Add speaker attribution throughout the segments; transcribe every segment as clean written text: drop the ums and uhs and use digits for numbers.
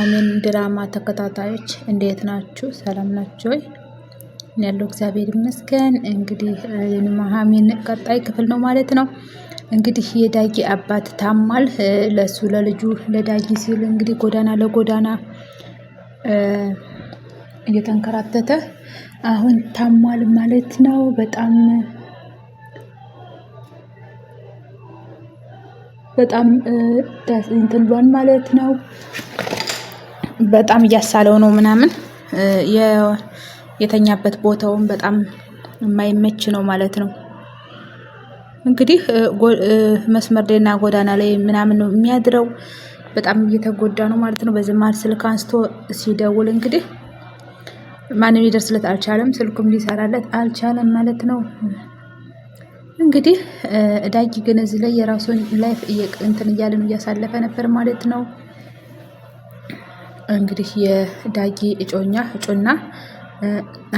Speaker 1: የኑሃሚን ድራማ ተከታታዮች እንዴት ናችሁ? ሰላም ናችሁ ወይ? ያለው እግዚአብሔር ይመስገን። እንግዲህ የኑሃሚን ቀጣይ ክፍል ነው ማለት ነው። እንግዲህ የዳጊ አባት ታሟል። ለሱ ለልጁ ለዳጊ ሲል እንግዲህ ጎዳና ለጎዳና እየተንከራተተ አሁን ታሟል ማለት ነው። በጣም እንትን ብሏል ማለት ነው። በጣም እያሳለው ነው ምናምን የተኛበት ቦታውን በጣም የማይመች ነው ማለት ነው። እንግዲህ መስመር ላይና ጎዳና ላይ ምናምን ነው የሚያድረው። በጣም እየተጎዳ ነው ማለት ነው። በዚህ መሀል ስልክ አንስቶ ሲደውል እንግዲህ ማንም ሊደርስለት አልቻለም። ስልኩም ሊሰራለት አልቻለም ማለት ነው። እንግዲህ ዳጊ ግን እዚህ ላይ የራሱን ላይፍ እንትን እያለ ነው እያሳለፈ ነበር ማለት ነው። እንግዲህ የዳጊ እጮና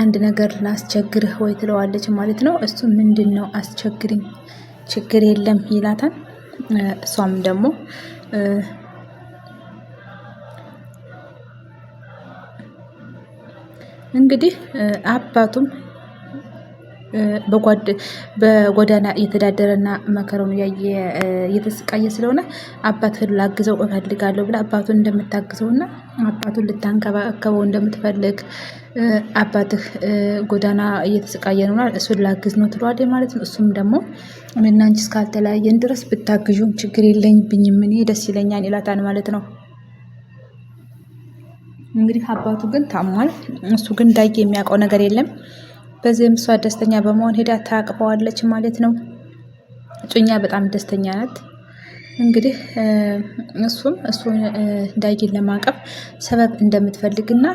Speaker 1: አንድ ነገር ላስቸግርህ ወይ ትለዋለች ማለት ነው። እሱ ምንድን ነው አስቸግሪኝ፣ ችግር የለም ይላታል። እሷም ደግሞ እንግዲህ አባቱም በጎዳና እየተዳደረና መከራውን እየተሰቃየ ስለሆነ አባትህን ላግዘው እፈልጋለሁ ብላ አባቱን እንደምታግዘውና አባቱን ልታንከባከበው እንደምትፈልግ አባትህ ጎዳና እየተሰቃየ ነውና እሱን ላግዝ ነው ትለዋለች ማለት ነው። እሱም ደግሞ እኔና አንቺ እስካልተለያየን ድረስ ብታግዡም ችግር የለብኝም እኔ ደስ ይለኛል ይላታል ማለት ነው። እንግዲህ አባቱ ግን ታሟል። እሱ ግን ዳጊ የሚያውቀው ነገር የለም። በዚህም እሷ ደስተኛ በመሆን ሄዳ ታቅፈዋለች ማለት ነው። እጮኛ በጣም ደስተኛ ናት። እንግዲህ እሱን ዳጊን ለማቀፍ ሰበብ እንደምትፈልግና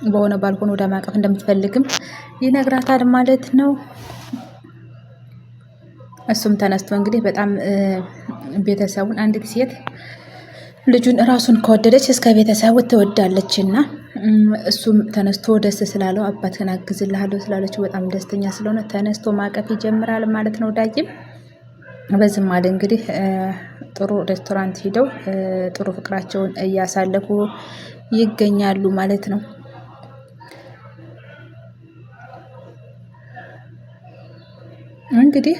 Speaker 1: በሆነ ባልሆነ ወደ ማቀፍ እንደምትፈልግም ይነግራታል ማለት ነው። እሱም ተነስቶ እንግዲህ በጣም ቤተሰቡን አንዲት ሴት ልጁን እራሱን ከወደደች እስከ ቤተሰቡ ትወዳለች እና እሱም ተነስቶ ደስ ስላለው አባትህን አግዝልሃለሁ ስላለችው በጣም ደስተኛ ስለሆነ ተነስቶ ማቀፍ ይጀምራል ማለት ነው። ዳጊም በዚህም አለ እንግዲህ ጥሩ ሬስቶራንት ሄደው ጥሩ ፍቅራቸውን እያሳለፉ ይገኛሉ ማለት ነው። እንግዲህ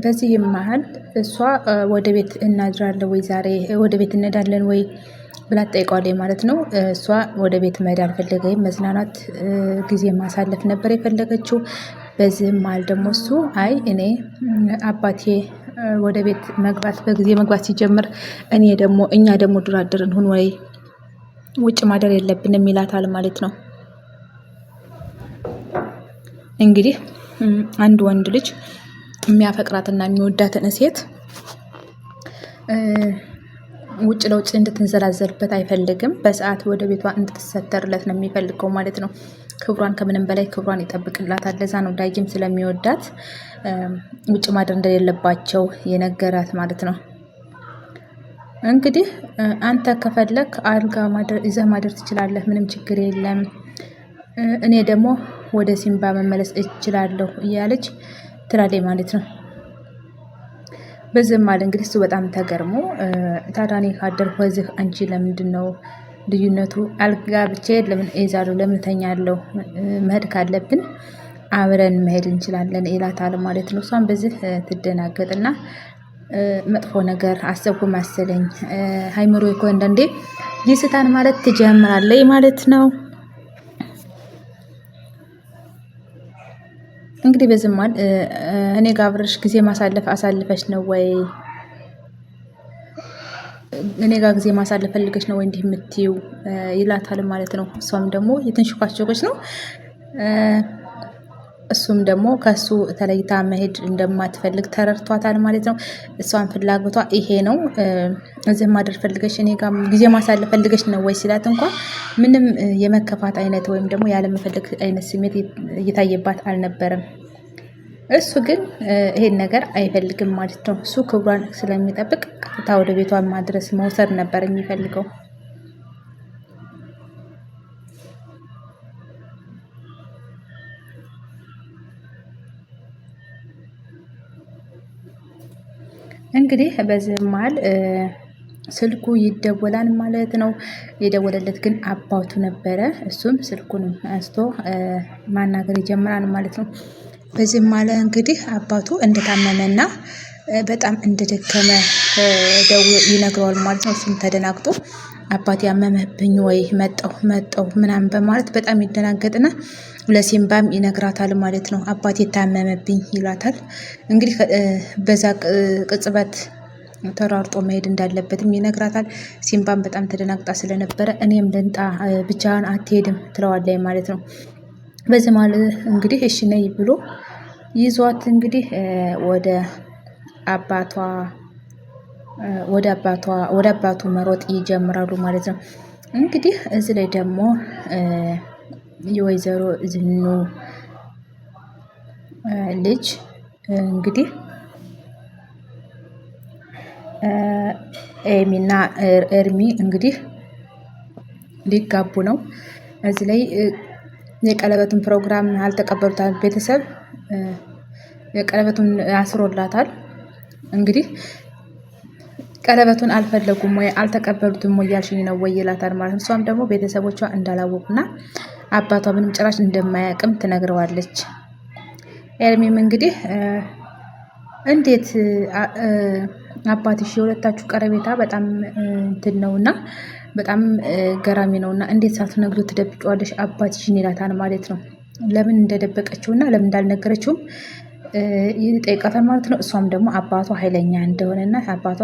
Speaker 1: በዚህም መሀል እሷ ወደ ቤት እናድራለን ወይ ዛሬ ወደ ቤት እንሄዳለን ወይ ብላ ትጠይቀዋለች ማለት ነው። እሷ ወደ ቤት መሄድ አልፈለገም፣ መዝናናት ጊዜ ማሳለፍ ነበር የፈለገችው። በዚህም መሀል ደግሞ እሱ አይ እኔ አባቴ ወደ ቤት በጊዜ መግባት ሲጀምር እኛ ደግሞ ድር አደር እንሁን ወይ ውጭ ማደር የለብንም ይላታል ማለት ነው። እንግዲህ አንድ ወንድ ልጅ የሚያፈቅራትና የሚወዳትን ሴት ውጭ ለውጭ እንድትንዘላዘልበት አይፈልግም። በሰዓት ወደ ቤቷ እንድትሰተርለት ነው የሚፈልገው ማለት ነው። ክብሯን ከምንም በላይ ክብሯን ይጠብቅላታል። ለዛ ነው ዳጊም ስለሚወዳት ውጭ ማደር እንደሌለባቸው የነገራት ማለት ነው። እንግዲህ አንተ ከፈለክ አልጋ ይዘህ ማደር ትችላለህ፣ ምንም ችግር የለም። እኔ ደግሞ ወደ ሲምባ መመለስ እችላለሁ እያለች ትላለች ማለት ነው። በዚህም አለ እንግዲህ እሱ በጣም ተገርሞ ታዲያ እኔ ካደርኩ እዚህ አንቺ ለምንድን ነው ልዩነቱ? አልጋ ብቻዬን ለምን እይዛለሁ? ለምን እተኛለሁ? መሄድ ካለብን አብረን መሄድ እንችላለን ይላታል ማለት ነው። እሷም በዚህ ትደናገጥና መጥፎ ነገር አሰብኩ መሰለኝ ሃይምሮ እኮ አንዳንዴ ይስታን ማለት ትጀምራለች ማለት ነው። እንግዲህ በዚህ መሀል እኔ ጋር አብረሽ ጊዜ አሳልፈሽ ነው ወይ እኔ ጋር ጊዜ ማሳለፍ ፈልገሽ ነው ወይ እንዲህ የምትይው ይላታል ማለት ነው። እሷም ደግሞ የተንሽኳቸኮች ነው። እሱም ደግሞ ከሱ ተለይታ መሄድ እንደማትፈልግ ተረድቷታል ማለት ነው። እሷን ፍላጎቷ ይሄ ነው። እዚህ ማደር ፈልገሽ እኔ ጋር ጊዜ ማሳለፍ ፈልገሽ ነው ወይ ሲላት እንኳን ምንም የመከፋት አይነት ወይም ደግሞ ያለመፈለግ አይነት ስሜት እየታየባት አልነበረም። እሱ ግን ይሄን ነገር አይፈልግም ማለት ነው። እሱ ክብሯን ስለሚጠብቅ ቀጥታ ወደ ቤቷ ማድረስ መውሰድ ነበር የሚፈልገው። እንግዲህ በዚህ መሀል ስልኩ ይደወላል ማለት ነው። የደወለለት ግን አባቱ ነበረ። እሱም ስልኩንም አንስቶ ማናገር ይጀምራል ማለት ነው። በዚህም ማለ እንግዲህ አባቱ እንደታመመና በጣም እንደደከመ ይነግረዋል ማለት ነው። እሱም ተደናግጦ አባት ያመመብኝ ወይ መጣው ምናምን በማለት በጣም ይደናገጥና ለሲምባም ይነግራታል ማለት ነው። አባቴ ታመመብኝ ይላታል። እንግዲህ በዛ ቅጽበት ተሯርጦ መሄድ እንዳለበትም ይነግራታል። ሲምባም በጣም ተደናግጣ ስለነበረ እኔም ልንጣ ብቻህን አትሄድም ትለዋለች ማለት ነው። በዚህ ማለት እንግዲህ እሺ ነይ ብሎ ይዟት እንግዲህ ወደ አባቱ መሮጥ ይጀምራሉ ማለት ነው። እንግዲህ እዚህ ላይ ደግሞ የወይዘሮ ዝኑ ልጅ እንግዲህ ኤሚና ኤርሚ እንግዲህ ሊጋቡ ነው። እዚህ ላይ የቀለበቱን ፕሮግራም አልተቀበሉታል። ቤተሰብ የቀለበቱን አስሮላታል። እንግዲህ ቀለበቱን አልፈለጉም ወይ አልተቀበሉትም ወይ ያልሽኝ ነው ወይ ይላታል ማለት ነው። እሷም ደግሞ ቤተሰቦቿ እንዳላወቁና አባቷ ምንም ጭራሽ እንደማያውቅም ትነግረዋለች። ኤርሚም እንግዲህ እንዴት አባትሽ የሁለታችሁ ቀረቤታ በጣም እንትን ነውና በጣም ገራሚ ነውና እንዴት ሳትነግሪው ትደብቂዋለሽ አባትሽን ይላታል ማለት ነው። ለምን እንደደበቀችውና ለምን እንዳልነገረችውም ይጠይቃታል ማለት ነው። እሷም ደግሞ አባቷ ኃይለኛ እንደሆነና አባቷ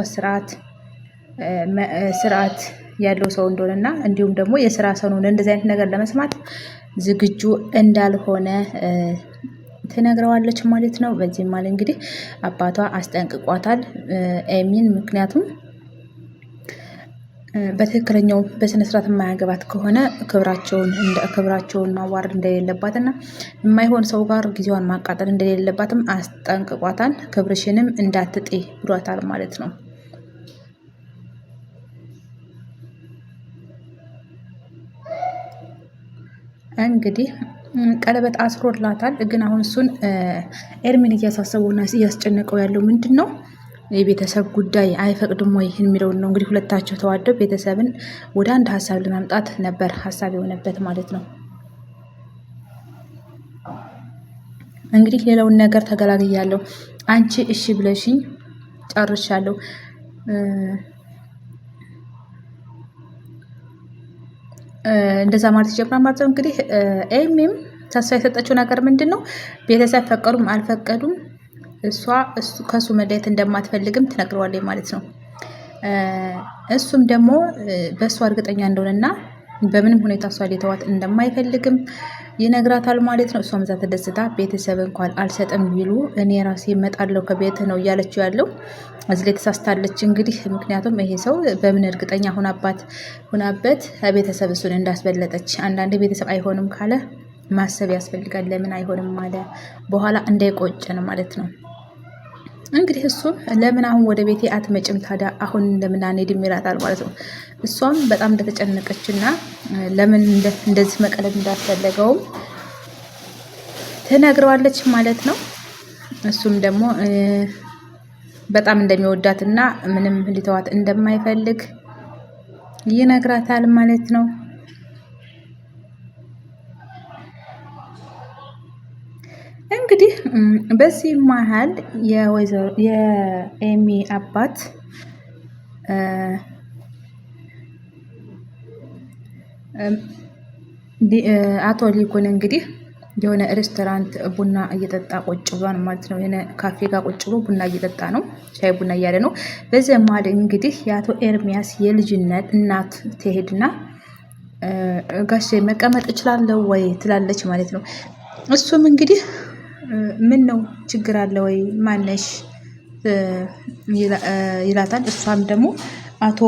Speaker 1: ስርዓት ያለው ሰው እንደሆነና እንዲሁም ደግሞ የስራ ሰው ነው እንደዚህ አይነት ነገር ለመስማት ዝግጁ እንዳልሆነ ትነግረዋለች ማለት ነው። በዚህም ማለት እንግዲህ አባቷ አስጠንቅቋታል ኤሚን። ምክንያቱም በትክክለኛው በስነ ስርዓት የማያገባት ከሆነ ክብራቸውን ማዋረድ እንደሌለባት እና የማይሆን ሰው ጋር ጊዜዋን ማቃጠል እንደሌለባትም አስጠንቅቋታል። ክብርሽንም እንዳትጤ ብሏታል ማለት ነው። እንግዲህ ቀለበት አስሮላታል። ግን አሁን እሱን ኤርሚን እያሳሰበውና እያስጨነቀው ያለው ምንድን ነው? የቤተሰብ ጉዳይ አይፈቅድም ወይ የሚለውን ነው። እንግዲህ ሁለታቸው ተዋደው ቤተሰብን ወደ አንድ ሀሳብ ለማምጣት ነበር ሀሳብ የሆነበት ማለት ነው። እንግዲህ ሌላውን ነገር ተገላግያለሁ፣ አንቺ እሺ ብለሽኝ ጨርሻለሁ። እንደዛ ማለት ይጀምራል ማለት ነው። እንግዲህ ኤሚም ተስፋ የሰጠችው ነገር ምንድን ነው? ቤተሰብ ፈቀዱም አልፈቀዱም እሷ ከሱ መለየት እንደማትፈልግም ትነግረዋለች ማለት ነው። እሱም ደግሞ በእሷ እርግጠኛ እንደሆነና በምንም ሁኔታ እሷ ሊተዋት እንደማይፈልግም ይነግራታል ማለት ነው። እሷም እዛ ተደስታ ቤተሰብ እንኳን አልሰጥም ቢሉ እኔ ራሴ እመጣለሁ ከቤት ነው እያለችው ያለው። እዚህ ላይ ተሳስታለች እንግዲህ። ምክንያቱም ይሄ ሰው በምን እርግጠኛ ሁናበት ቤተሰብ እሱን እንዳስበለጠች። አንዳንድ ቤተሰብ አይሆንም ካለ ማሰብ ያስፈልጋል። ለምን አይሆንም አለ በኋላ እንዳይቆጨን ማለት ነው። እንግዲህ እሱም ለምን አሁን ወደ ቤቴ አትመጭም ታዲያ አሁን ለምን አንሄድም ይላታል ማለት ነው። እሷም በጣም እንደተጨነቀችና ለምን እንደዚህ መቀለድ እንዳስፈለገውም ትነግረዋለች ማለት ነው። እሱም ደግሞ በጣም እንደሚወዳትና ምንም ሊተዋት እንደማይፈልግ ይነግራታል ማለት ነው። እንግዲህ በዚህ መሀል የኤሚ አባት አቶ ሊኩን እንግዲህ የሆነ ሬስቶራንት ቡና እየጠጣ ቁጭ ብሏል ማለት ነው። የሆነ ካፌ ጋር ቁጭ ብሎ ቡና እየጠጣ ነው፣ ሻይ ቡና እያለ ነው። በዚህ መሀል እንግዲህ የአቶ ኤርሚያስ የልጅነት እናት ትሄድና ጋሼ መቀመጥ እችላለሁ ወይ ትላለች ማለት ነው። እሱም እንግዲህ ምን ነው ችግር አለ ወይ ማነሽ ይላታል። እሷም ደግሞ አቶ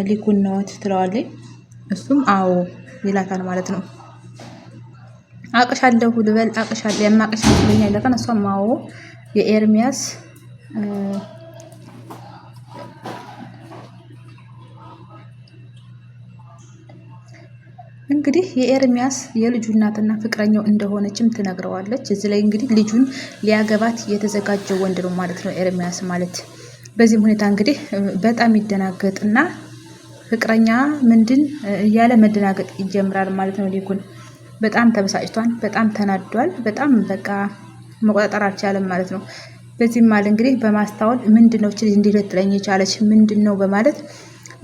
Speaker 1: ሊኩን ነዎት ትለዋለች። እሱም አዎ ይላታል ማለት ነው። አቅሻለሁ ልበል አቅሻለሁ የማቅሽ መስሎኛል ይላታል። እሷም አዎ የኤርሚያስ እንግዲህ የኤርሚያስ የልጁ እናትና ፍቅረኛው እንደሆነችም ትነግረዋለች። እዚህ ላይ እንግዲህ ልጁን ሊያገባት የተዘጋጀው ወንድ ነው ማለት ነው ኤርሚያስ ማለት። በዚህም ሁኔታ እንግዲህ በጣም ይደናገጥና ፍቅረኛ ምንድን እያለ መደናገጥ ይጀምራል ማለት ነው። ሊኩን በጣም ተበሳጭቷል፣ በጣም ተናዷል፣ በጣም በቃ መቆጣጠር አልቻለም ማለት ነው። በዚህም ማል እንግዲህ በማስታወል ምንድነው ችል እንዲለጥለኝ የቻለች ምንድነው በማለት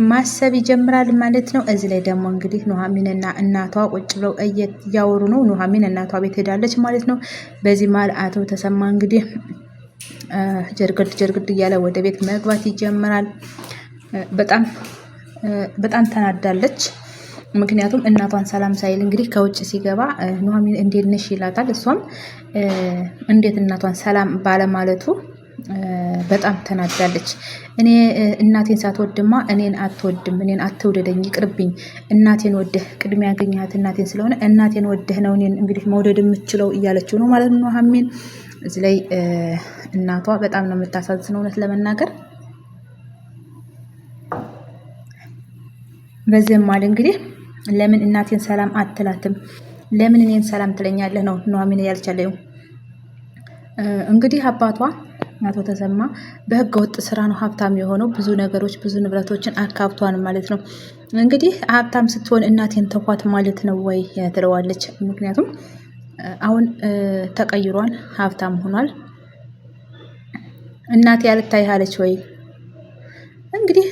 Speaker 1: ማሰብ ይጀምራል ማለት ነው። እዚህ ላይ ደግሞ እንግዲህ ኑሐሚንና እናቷ ቁጭ ብለው እያወሩ ነው። ኑሐሚን እናቷ ቤት ሄዳለች ማለት ነው። በዚህ መሀል አቶ ተሰማ እንግዲህ ጀርግድ እያለ ወደ ቤት መግባት ይጀምራል። በጣም ተናዳለች። ምክንያቱም እናቷን ሰላም ሳይል እንግዲህ ከውጭ ሲገባ ኑሐሚን እንዴት ነሽ ይላታል። እሷም እንዴት እናቷን ሰላም ባለማለቱ በጣም ተናዳለች። እኔ እናቴን ሳትወድማ እኔን አትወድም፣ እኔን አትውደደኝ፣ ይቅርብኝ። እናቴን ወደህ ቅድሚያ ያገኘሃት እናቴን ስለሆነ እናቴን ወደህ ነው እኔን እንግዲህ መውደድ የምችለው እያለችው ነው ማለት ነው ኑሐሚን። እዚህ ላይ እናቷ በጣም ነው የምታሳዝነው እውነት ለመናገር። በዚህም ማለት እንግዲህ ለምን እናቴን ሰላም አትላትም? ለምን እኔን ሰላም ትለኛለህ ነው ኑሐሚን ያልቻለው። እንግዲህ አባቷ አቶ ተሰማ በህገ ወጥ ስራ ነው ሀብታም የሆነው። ብዙ ነገሮች ብዙ ንብረቶችን አካብቷን ማለት ነው። እንግዲህ ሀብታም ስትሆን እናቴን ተኳት ማለት ነው ወይ ትለዋለች። ምክንያቱም አሁን ተቀይሯል፣ ሀብታም ሆኗል። እናቴ ያልታይሃለች ወይ እንግዲህ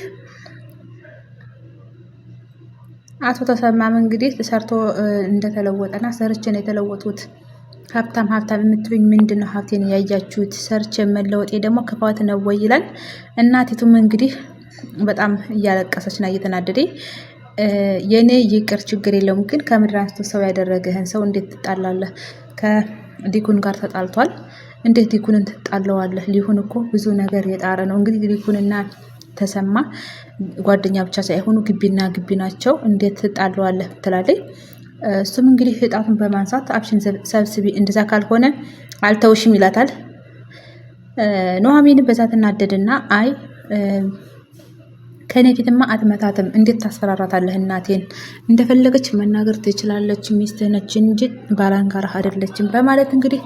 Speaker 1: አቶ ተሰማም እንግዲህ ሰርቶ እንደተለወጠና ሰርችን የተለወጡት ሀብታም የምትሉኝ ምንድን ነው? ሀብቴን ያያችሁት ሰርች መለወጤ ደግሞ ክፋት ነው ወይ ይላል። እናቲቱም እንግዲህ በጣም እያለቀሰችና እየተናደደ የኔ ይቅር ችግር የለውም፣ ግን ከምድር አንስቶ ሰው ያደረገህን ሰው እንዴት ትጣላለህ? ከዲኩን ጋር ተጣልቷል። እንዴት ዲኩንን ትጣለዋለህ? ሊሆን እኮ ብዙ ነገር የጣረ ነው። እንግዲህ ዲኩንና ተሰማ ጓደኛ ብቻ ሳይሆኑ ግቢና ግቢ ናቸው። እንዴት ትጣለዋለህ ትላለች። እሱም እንግዲህ እጣቱን በማንሳት አብሽን ሰብስቢ፣ እንደዛ ካልሆነ አልተውሽም ይላታል። ኑሐሚን በዛ ትናደድና አይ ከኔ ፊትማ አትመታትም፣ እንዴት ታስፈራራታለህ? እናቴን እንደፈለገች መናገር ትችላለች፣ ሚስትህ ነች እንጂ ባላንጋራ አይደለችም በማለት እንግዲህ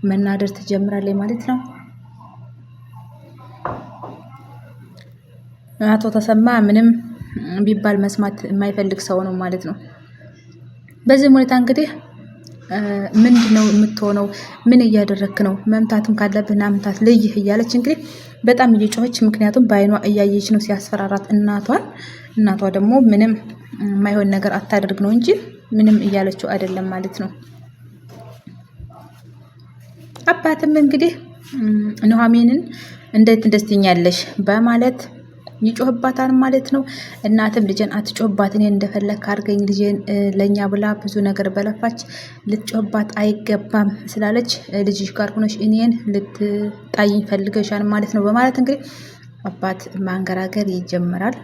Speaker 1: መናደር ትጀምራለች ማለት ነው። አቶ ተሰማ ምንም ቢባል መስማት የማይፈልግ ሰው ነው ማለት ነው። በዚህ ሁኔታ እንግዲህ ምንድነው የምትሆነው? ምን እያደረክ ነው? መምታትም ካለብህ ና መምታት ልይህ እያለች እንግዲህ በጣም እየጮኸች፣ ምክንያቱም በአይኗ እያየች ነው ሲያስፈራራት እናቷን። እናቷ ደግሞ ምንም የማይሆን ነገር አታደርግ ነው እንጂ ምንም እያለችው አይደለም ማለት ነው። አባትም እንግዲህ ኑሐሚንን እንዴት እንደስትኛለሽ በማለት ይጮህባታል ማለት ነው። እናትም ልጄን አትጮህባት፣ እኔን እንደፈለክ አድርገኝ፣ ልጄን ለእኛ ብላ ብዙ ነገር በለፋች፣ ልትጮህባት አይገባም ስላለች ልጅሽ ጋር ሆነሽ እኔን ልትጣይኝ ፈልገሻል ማለት ነው በማለት እንግዲህ አባት ማንገራገር ይጀምራል።